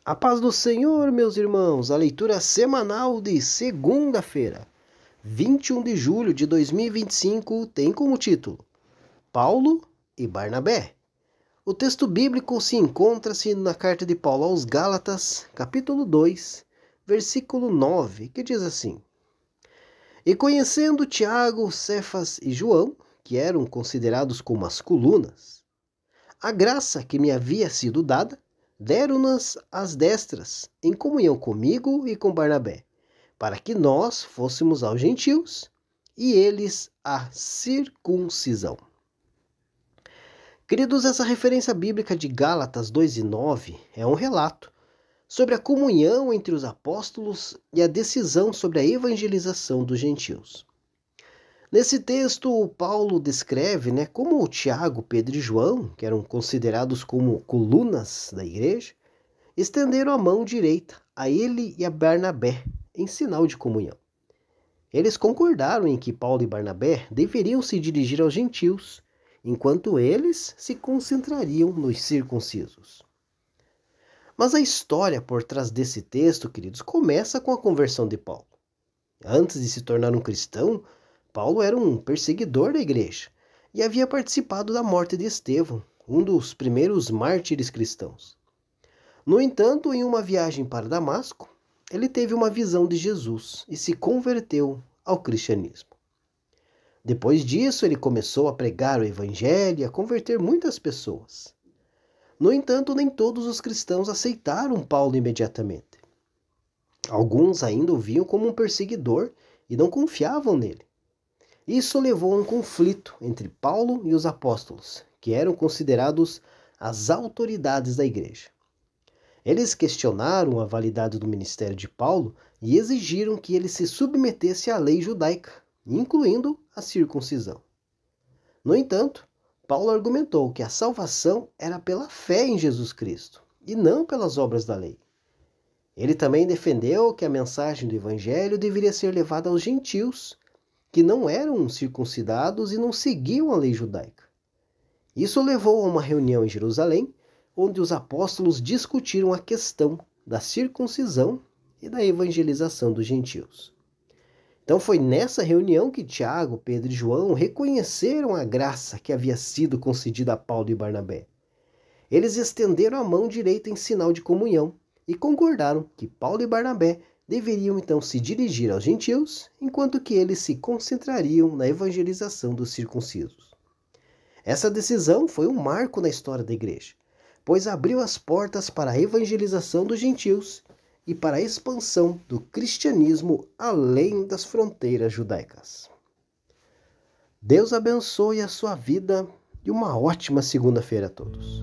A paz do Senhor, meus irmãos, a leitura semanal de segunda-feira, 21 de julho de 2025, tem como título Paulo e Barnabé. O texto bíblico se encontra-se na carta de Paulo aos Gálatas, capítulo 2, versículo 9, que diz assim: E conhecendo Tiago, Cefas e João, que eram considerados como as colunas, a graça que me havia sido dada, deram-nas às destras, em comunhão comigo e com Barnabé, para que nós fôssemos aos gentios, e eles à circuncisão. Queridos, essa referência bíblica de Gálatas 2:9 é um relato sobre a comunhão entre os apóstolos e a decisão sobre a evangelização dos gentios. Nesse texto, Paulo descreve como Tiago, Pedro e João, que eram considerados como colunas da igreja, estenderam a mão direita a ele e a Barnabé, em sinal de comunhão. Eles concordaram em que Paulo e Barnabé deveriam se dirigir aos gentios, enquanto eles se concentrariam nos circuncisos. Mas a história por trás desse texto, queridos, começa com a conversão de Paulo. Antes de se tornar um cristão, Paulo era um perseguidor da igreja e havia participado da morte de Estevão, um dos primeiros mártires cristãos. No entanto, em uma viagem para Damasco, ele teve uma visão de Jesus e se converteu ao cristianismo. Depois disso, ele começou a pregar o evangelho e a converter muitas pessoas. No entanto, nem todos os cristãos aceitaram Paulo imediatamente. Alguns ainda o viam como um perseguidor e não confiavam nele. Isso levou a um conflito entre Paulo e os apóstolos, que eram considerados as autoridades da igreja. Eles questionaram a validade do ministério de Paulo e exigiram que ele se submetesse à lei judaica, incluindo a circuncisão. No entanto, Paulo argumentou que a salvação era pela fé em Jesus Cristo e não pelas obras da lei. Ele também defendeu que a mensagem do evangelho deveria ser levada aos gentios, que não eram circuncidados e não seguiam a lei judaica. Isso levou a uma reunião em Jerusalém, onde os apóstolos discutiram a questão da circuncisão e da evangelização dos gentios. Então foi nessa reunião que Tiago, Pedro e João reconheceram a graça que havia sido concedida a Paulo e Barnabé. Eles estenderam a mão direita em sinal de comunhão e concordaram que Paulo e Barnabé deveriam então se dirigir aos gentios, enquanto que eles se concentrariam na evangelização dos circuncisos. Essa decisão foi um marco na história da igreja, pois abriu as portas para a evangelização dos gentios e para a expansão do cristianismo além das fronteiras judaicas. Deus abençoe a sua vida e uma ótima segunda-feira a todos.